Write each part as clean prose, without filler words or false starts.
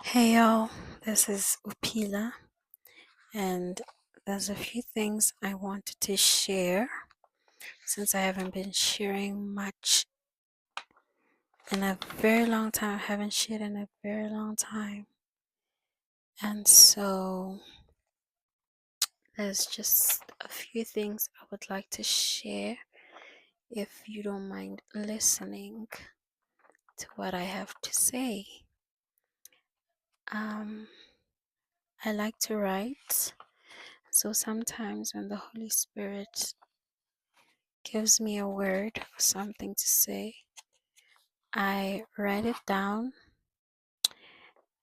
Hey y'all, this is Upila, and there's a few things I wanted to share since I haven't been sharing much in a very long time. I haven't shared in a very long time, and so there's just a few things I would like to share if you don't mind listening to what I have to say. Um, I like to write, so sometimes when the Holy Spirit gives me a word or something to say, I write it down,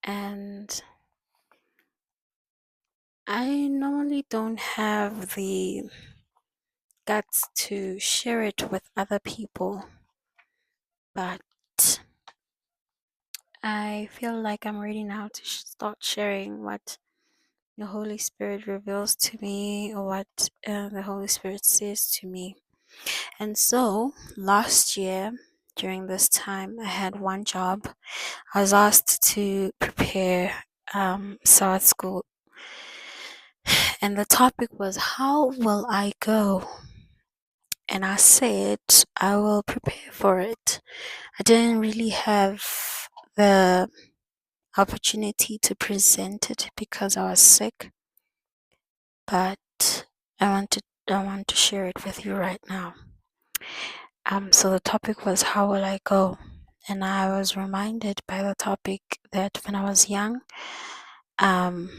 and I normally don't have the guts to share it with other people, but I feel like I'm ready now to start sharing what the Holy Spirit reveals to me or what the Holy Spirit says to me. And so last year, during this time, I had one job. I was asked to prepare South School, and the topic was, how will I go? And I said, I will prepare for it. I didn't really have the opportunity to present it because I was sick, but I want to share it with you right now. So the topic was, how will I go? And I was reminded by the topic that when I was young, um,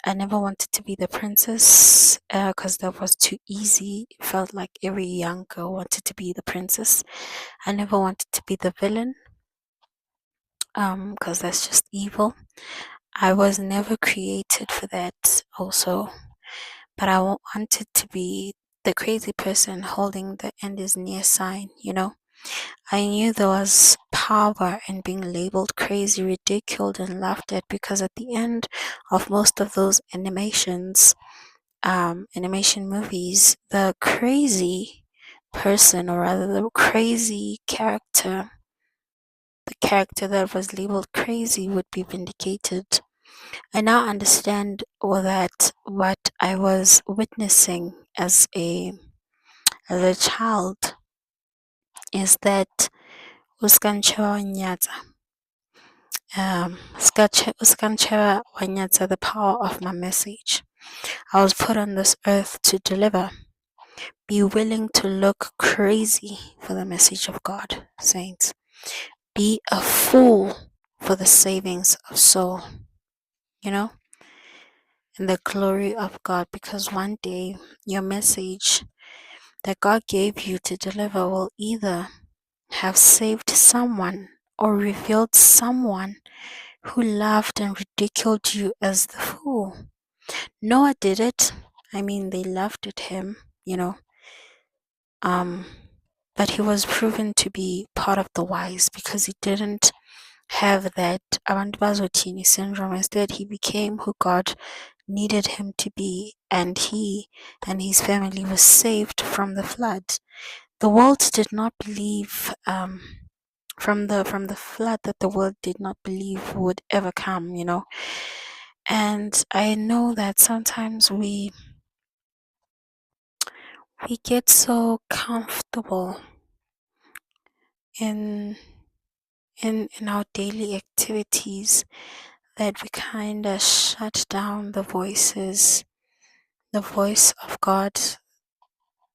I never wanted to be the princess because that was too easy. It felt like every young girl wanted to be the princess. I never wanted to be the villain because that's just evil. I was never created for that also, but I wanted to be the crazy person holding the end is near sign, you know. I knew there was power in being labeled crazy, ridiculed, and laughed at because at the end of most of those animation movies, the crazy person, or rather the crazy character, the character that was labeled crazy would be vindicated. I now understand what I was witnessing as a child is that uskanchewa wanyatsa. Uskanchewa wanyatsa, the power of my message. I was put on this earth to deliver. Be willing to look crazy for the message of God, saints. Be a fool for the savings of soul, you know, and the glory of God, because one day your message that God gave you to deliver will either have saved someone or revealed someone who laughed and ridiculed you as the fool. Noah did it. I mean, they laughed at him, you know. But he was proven to be part of the wise because he didn't have that abantu bazotini syndrome. Instead, he became who God needed him to be, and he and his family was saved from the flood. The world did not believe from the flood that the world did not believe would ever come, you know. And I know that sometimes we get so comfortable in in our daily activities that we kind of shut down the voice of God,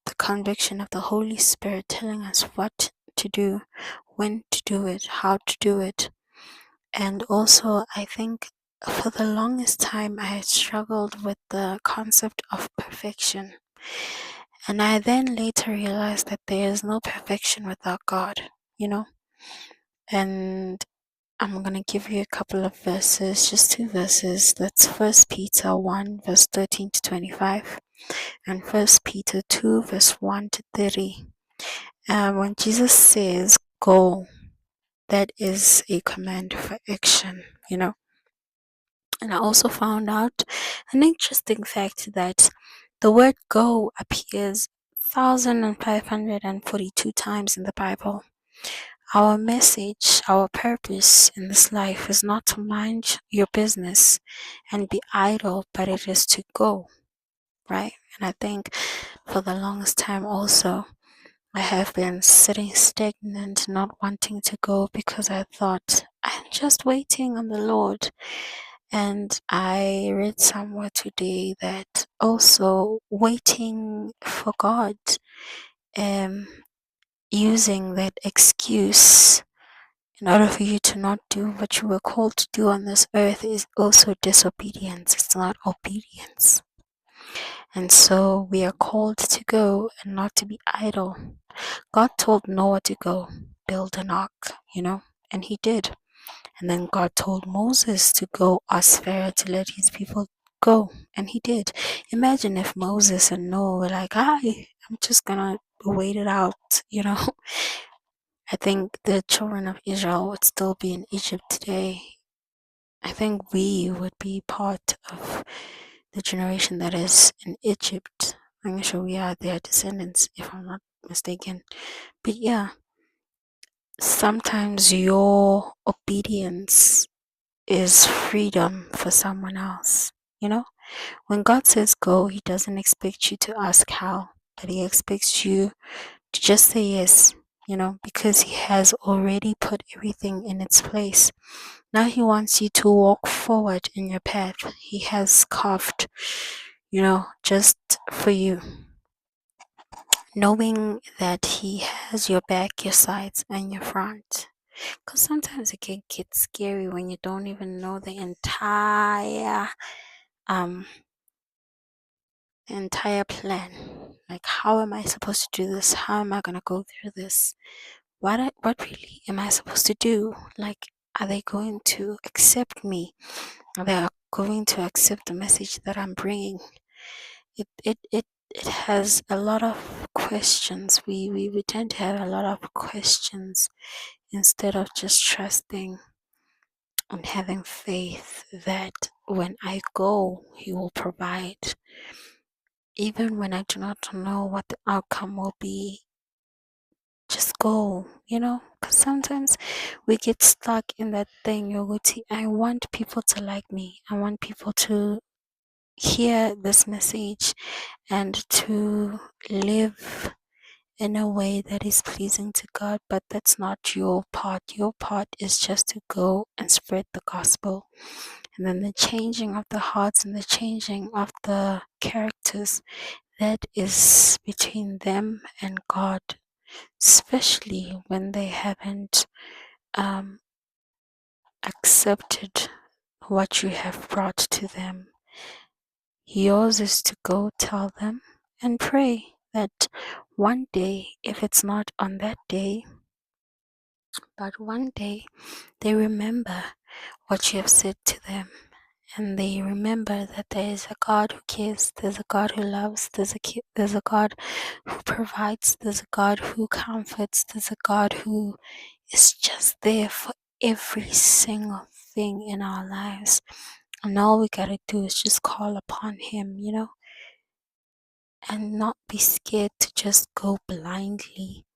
the conviction of the Holy Spirit telling us what to do, when to do it, how to do it. And also, I think for the longest time I had struggled with the concept of perfection. And I then later realized that there is no perfection without God, you know? And I'm gonna give you a couple of verses, just two verses. That's First Peter 1, verse 13 to 25, and First Peter 2, verse 1 to 30. When Jesus says go, that is a command for action, you know. And I also found out an interesting fact that the word go appears 1,542 times in the Bible. Our message, our purpose in this life is not to mind your business and be idle, but it is to go, right? And I think for the longest time also, I have been sitting stagnant, not wanting to go because I thought I'm just waiting on the Lord. And I read somewhere today that also waiting for God, um, using that excuse in order for you to not do what you were called to do on this earth is also disobedience. It's not obedience. And so we are called to go and not to be idle. God told Noah to go build an ark, and he did. And then God told Moses to go ask Pharaoh to let his people go, and he did. Imagine if Moses and Noah were like, hi, I'm just gonna wait it out. I think the children of Israel would still be in Egypt today. I think we would be part of the generation that is in Egypt. I'm sure we are their descendants, if I'm not mistaken. But yeah, sometimes your obedience is freedom for someone else. When God says go, He doesn't expect you to ask how, but He expects you to just say yes, because He has already put everything in its place. Now He wants you to walk forward in your path. He has carved, just for you, knowing that He has your back, your sides, and your front. Because sometimes it can get scary when you don't even know the entire plan. Like, how am I supposed to do this? How am I gonna go through this? What really am I supposed to do? Like, are they going to accept me? Are they going to accept the message that I'm bringing? It has a lot of questions. We tend to have a lot of questions instead of just trusting and having faith that when I go, He will provide. Even when I do not know what the outcome will be, just go, because sometimes we get stuck in that thing, Yoguti. I want people to like me. I want people to hear this message and to live in a way that is pleasing to God, but that's not your part. Your part is just to go and spread the gospel. And then the changing of the hearts and the changing of the characters, that is between them and God, especially when they haven't accepted what you have brought to them. Yours is to go tell them and pray that one day, if it's not on that day, but one day they remember what you have said to them, and they remember that there is a God who cares, there's a God who loves, there's a God who provides, there's a God who comforts, there's a God who is just there for every single thing in our lives. And all we gotta do is just call upon Him, and not be scared to just go blindly,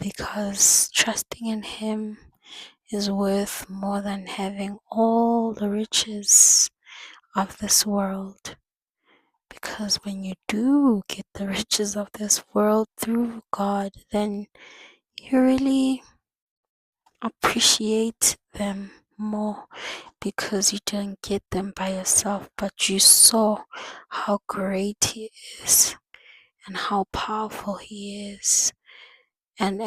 because trusting in Him is worth more than having all the riches of this world. Because when you do get the riches of this world through God, then you really appreciate them more, because you didn't get them by yourself, but you saw how great He is and how powerful He is. And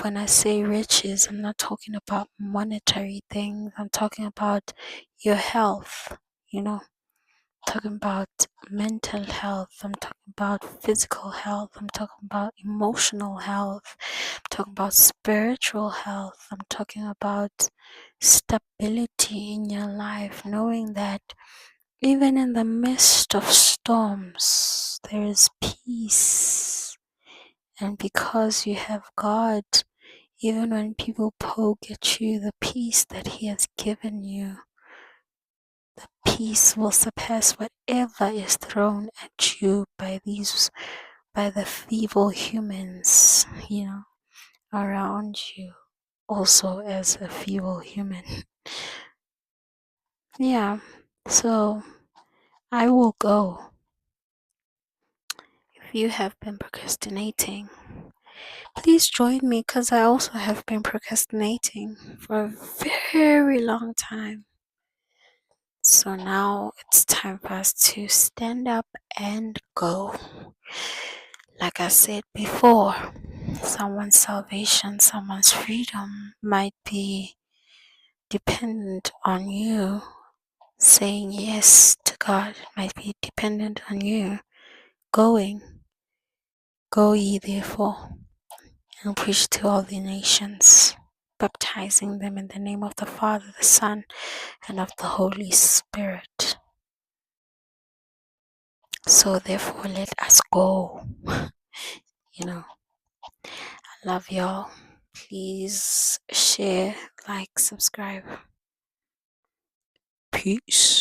when I say riches, I'm not talking about monetary things. I'm talking about your health, talking about mental health. I'm talking about physical health. I'm talking about emotional health. I'm talking about spiritual health. I'm talking about stability in your life, knowing that even in the midst of storms, there is peace. And because you have God, even when people poke at you, the peace that He has given you, the peace will surpass whatever is thrown at you by the feeble humans, around you also as a feeble human. Yeah, so I will go. If you have been procrastinating, please join me because I also have been procrastinating for a very long time. So now it's time for us to stand up and go. Like I said before, someone's salvation, someone's freedom might be dependent on you saying yes to God, might be dependent on you going. Go ye therefore and preach to all the nations, baptizing them in the name of the Father, the Son, and of the Holy Spirit. So therefore, let us go. I love y'all. Please share, like, subscribe. Peace.